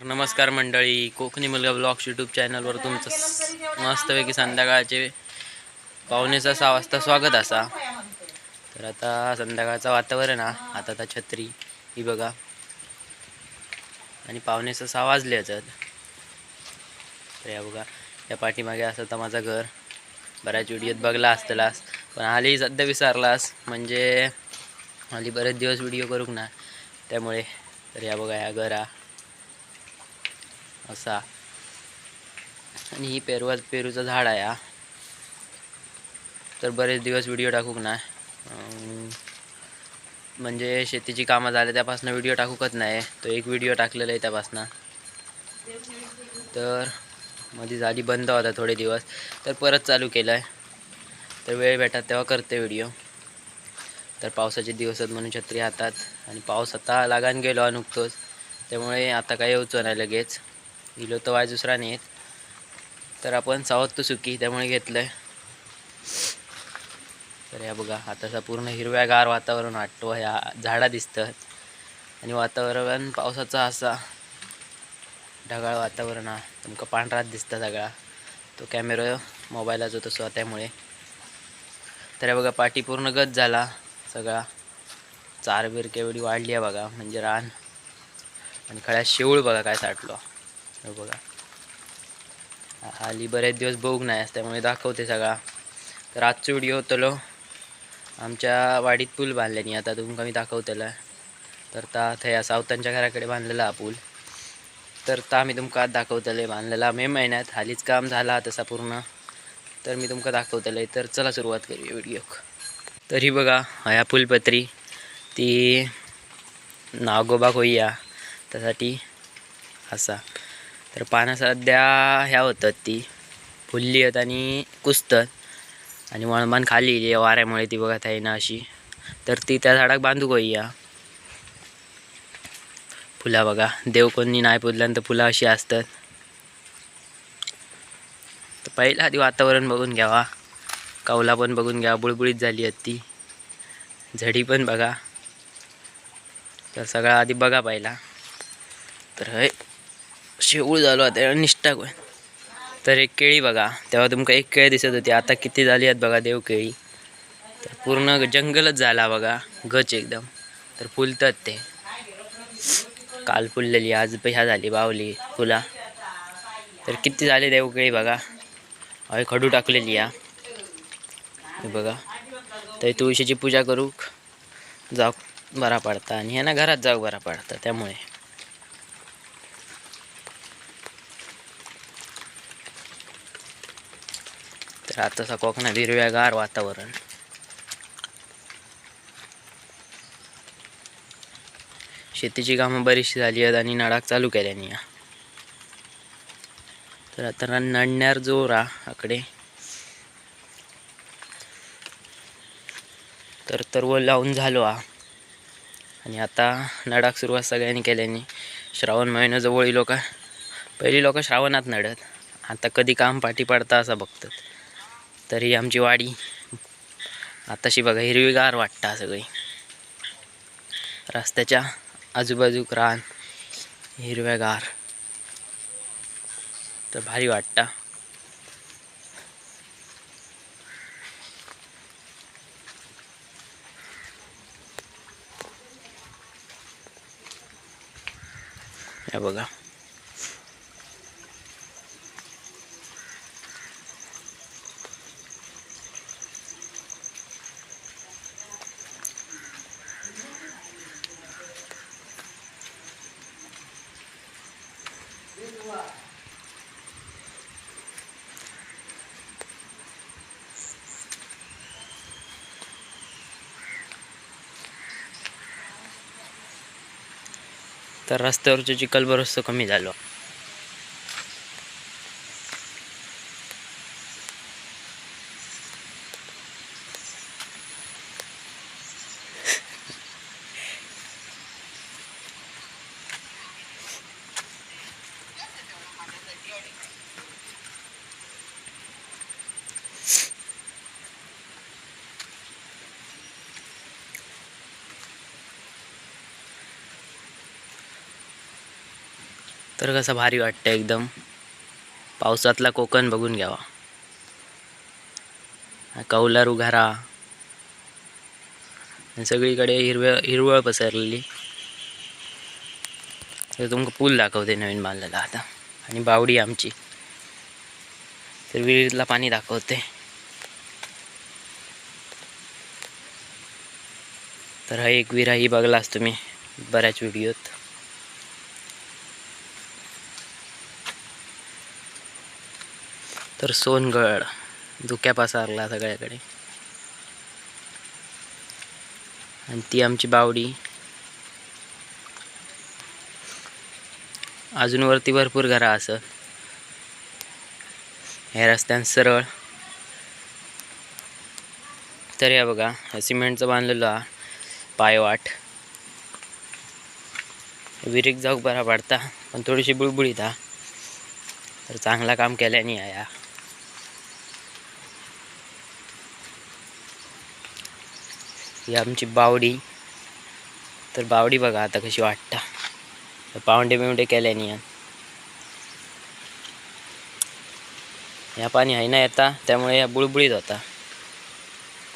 नमस्कार मंडळी, कोकणी मुलगा ब्लॉग्स यूट्यूब चॅनलवर तुमचं मस्तपैकी संध्याकाळचे 5:45 वाजता स्वागत असा. तर आता संध्याकाळचं वातावरण आता छत्री ही बघा आणि 5:45 वाजले आहेत. तर या बघा, या पाठीमागे असं तर माझं घर बऱ्याच व्हिडिओत बघला असतलास, पण हाली सध्या विसरलास म्हणजे हाली बरेच दिवस व्हिडिओ करूक ना, त्यामुळे. तर या बघा, या घर असा आणि ही पेरूचं झाड आहे. तर बरेच दिवस व्हिडिओ टाकूक नाही, म्हणजे शेतीची कामं झाले त्यापासून व्हिडिओ टाकूकच नाही. तो एक व्हिडिओ टाकलेला आहे त्यापासून. तर मध्ये झाली बंद होता थोडे दिवस, तर परत चालू केलं आहे. तर वेळ भेटत तेव्हा करते व्हिडिओ. तर पावसाचे दिवस आहेत म्हणून छत्री हातात, आणि पाऊस आता लागान गेलो नुकतोच, त्यामुळे आता काय येऊचो नाही. लगेच गेलो तर वाय दुसरा नेत. तर आपण सावध तो सुकी, त्यामुळे घेतलं आहे. तर या बघा, आताचा पूर्ण हिरव्यागार वातावरण वाटतो, ह्या झाडा दिसतात आणि वातावरण पावसाचा असा ढगाळ वातावरण तुमका पांढराच दिसता सगळा. तो कॅमेरा मोबाईलाचा तसं, त्यामुळे. तर बघा, पाठी पूर्ण गच झाला सगळा. चारबीर केवढी वाढली आहे बघा, म्हणजे रान. आणि खळ्यात शेऊळ बघा काय साठलो. बघा, हाली बरेच दिवस बघू नाही, त्यामुळे दाखवते सगळा. तर आजचा व्हिडिओ होतलो आमच्या वाडीत पूल बांधल्यानी, आता तुमका मी दाखवतलं. तर थया सावतांच्या घराकडे बांधलेला हा पूल. तर मी तुमका आज दाखवतले बांधलेला मे महिन्यात. हालीच काम झाला तसा पूर्ण, तर मी तुमका दाखवतले. तर चला सुरुवात करूया व्हिडिओ. तरी बघा, ह्या फुलपत्री ती नागोबाक होईया त्यासाठी असा. तर पानं सध्या ह्या होतात, ती फुलली आहेत आणि कुसतात, आणि वळमान खाली वाऱ्यामुळे ती बघा थाय ना अशी. तर ती त्या झाडाक बांधूक होईया. फुला बघा, देव कोणी नाही पुजल्यानंतर फुलं अशी असतात. तर पहिला आधी वातावरण बघून घ्यावा, कौला पण बघून घ्या, बुळबुळीत झाली आहेत ती. झडी पण बघा. तर सगळा आधी बघा पहिला. तर हे शेऊळ झालो आता निष्ठा कोण. तर एक केळी बघा, तेव्हा तुमका एक केळी दिसत होती, आता किती झाली आहेत बघा देव केळी. तर पूर्ण जंगलच झाला बघा, गच एकदम. तर फुलतात ते, काल फुललेली आज ह्या झाली बावली फुला. तर किती झाले देव केळी बघा. हय खडू टाकलेली या बघा. तर तुळशीची पूजा करूक जाऊ बरा पडता, आणि ह्यांना घरात जाऊ बरा पडता, त्यामुळे. तर आताचा कोकणात हिरव्यागार वातावरण. शेतीची कामं बरीचशी झाली आहेत आणि नडाक चालू केल्यानी. तर आता नडण्यावर जोर आकडे. तर व लावून झालो आणि आता नडाक सुरुवात सगळ्यांनी केल्यानी. श्रावण महिना जवळ येलो का, पहिली लोक श्रावणात नडत, आता कधी काम पाठी पडता असं बघतात. तरी आमची वाडी आताशी बघा हिरवीगार वाटता सगळी. रस्त्याच्या आजूबाजूक रान हिरव्यागार, तर भारी वाटता. हे बघा, तर रस्त्यावरचे चिखल बरचसं कमी झालो. तर कसं भारी वाटतं एकदम. पावसातला कोकण बघून घ्यावा. कौलार उघारा आणि सगळीकडे हिरवळ पसरलेली. तर तुमका पूल दाखवते नवीन बांधलेला आता. आणि बावडी आमची तर विहिरीतला पाणी दाखवते. तर हा एक विहीर ही बघलाच तुम्ही बऱ्याच व्हिडिओत. तर सोनगड धुक्या पसरला सगळ्याकडे. आणि ती आमची बावडी. अजून वरती भरपूर घरा असत. ह्या रस्त्यान सरळ. तर या बघा सिमेंटचं बांधलेलं हा पायवाट. विहिरीक जाऊक बरा पडता पण थोडीशी बुळबुळीत हा. तर चांगला काम केल्याने या. ही आमची बावडी. तर बावडी बघा आता कशी वाटता. पावंडे बिवंडे केल्याने या पाणी आहे ना येता त्यामुळे या बुळबुळीत होता.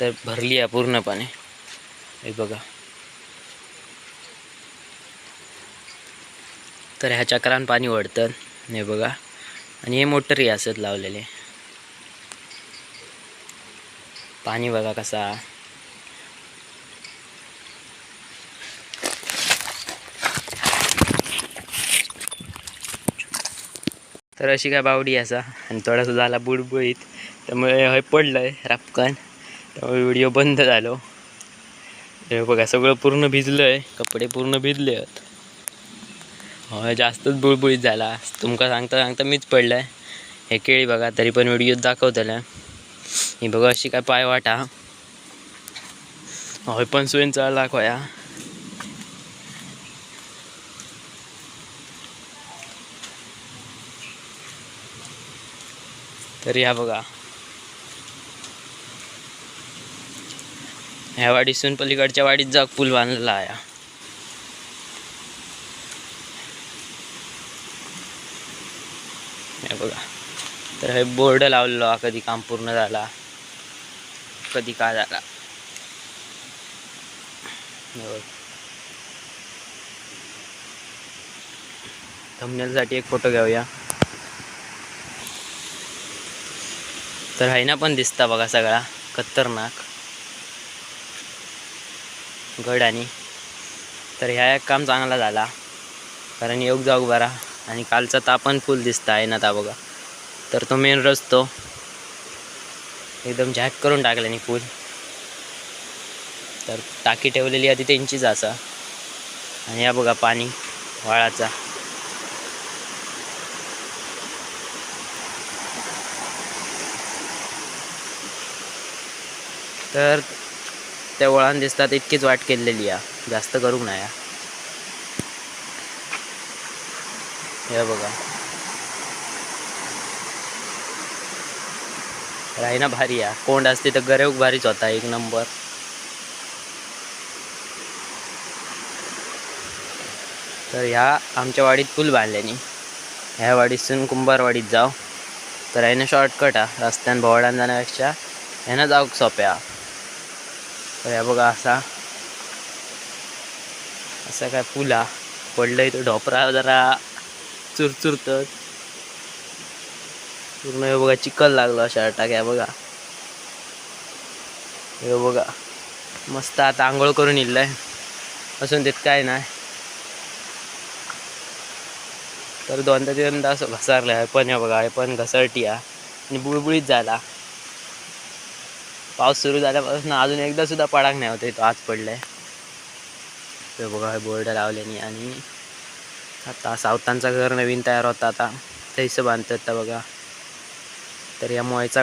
तर भरली आहे पूर्णपणे. हे बघा. तर ह्या चक्रान पाणी ओढतं हे बघा. आणि हे मोटरही असत लावलेले. पाणी बघा कसा. तर अशी काय बावडी असा. आणि थोडासा झाला बुडबुडीत त्यामुळे हे पडलंय रापकन. त्यामुळे व्हिडिओ बंद झालो. हे बघा सगळं पूर्ण भिजलंय. कपडे पूर्ण भिजले आहेत. होय जास्तच बुळबुळीत झाला. तुमका सांगता सांगता मीच पडलाय. हे केळी बघा तरी पण व्हिडिओत दाखवतलं. ही बघा अशी काय पाय वाटा. होय पण सुईन चढ दाखवाया. तर या बघा ह्या वाडीसून पलीकडच्या वाडीत जाग पूल बांधलेला आहे. हे बघा. तर हे बोर्ड लावलेलो कधी काम पूर्ण झाला कधी काय झाला. थंबनेलसाठी एक फोटो घेऊया. तर हायना पण दिसता बघा सगळा खतरनाक गड. आणि तर ह्या एक काम चांगला झाला कारण योग जाऊ बरा. आणि कालचा तापण फुल दिसता आहे ना ता बघा. तर तो मेन रस्तो एकदम जॅक करून टाकल्याने फुल. तर टाकी ठेवलेली आधी त्यांचीच असा. आणि या बघा पाणी वाळाचा. तर त्या वळान दिसतात इतकीच वाट केलेली आहे. जास्त करूक नाही. हे बघा राहीना भारी आहे. कोंड असते तर गरेव भारीच होता एक नंबर. तर ह्या आमच्या वाडीत पूल बांधल्यानी ह्या वाडीतून कुंभारवाडीत जाऊ. तर ह्यानं शॉर्टकट आहे. रस्त्यान भोवडान जाण्यापेक्षा ह्यानं जाऊक सोप्या. तर ह्या बघा असा काय पूल हा. पडलंय तो ढोपरा जरा चुरचुरत पूर्ण. हे बघा चिखल लागलो शर्टाक. ह्या बघा हे बघा मस्त आता आंघोळ करून इल्लंय असून देत काय नाही. तर दोनदा तीनदा असं घसरलं आहे. पण हे बघा हे पण घसरटी आहे आणि बुळबुळीत झाला. पाऊस सुरू झाल्यापासून अजून एकदा सुद्धा पडाक नाही होते. तो आज पडलाय. ते बघा हे बोर्ड लावल्याने. आणि आता सावतांचा घर नवीन तयार होता आता थैसं बांधतात बघा. तर या मोयचा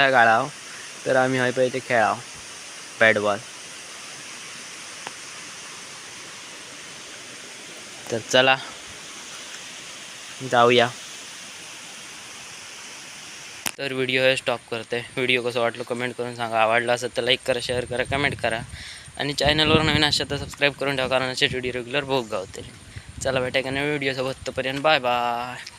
गाळाव. तर आम्ही हय पहिले खेळाव बॅट बॉल. तर चला जाऊया. तर व्हिडिओ हे स्टॉप करते. व्हिडिओ कसं वाटलं कमेंट करून सांगा. आवडला असेल तर लाईक करा, शेअर करा, कमेंट करा. आणि चॅनलवर नवीन असेल तर सबस्क्राईब करून ठेवा कारण असे व्हिडिओ रेग्युलर बघू गावतील. चला भेटाय का नाही व्हिडिओ सोबत, तोपर्यंत बाय बाय.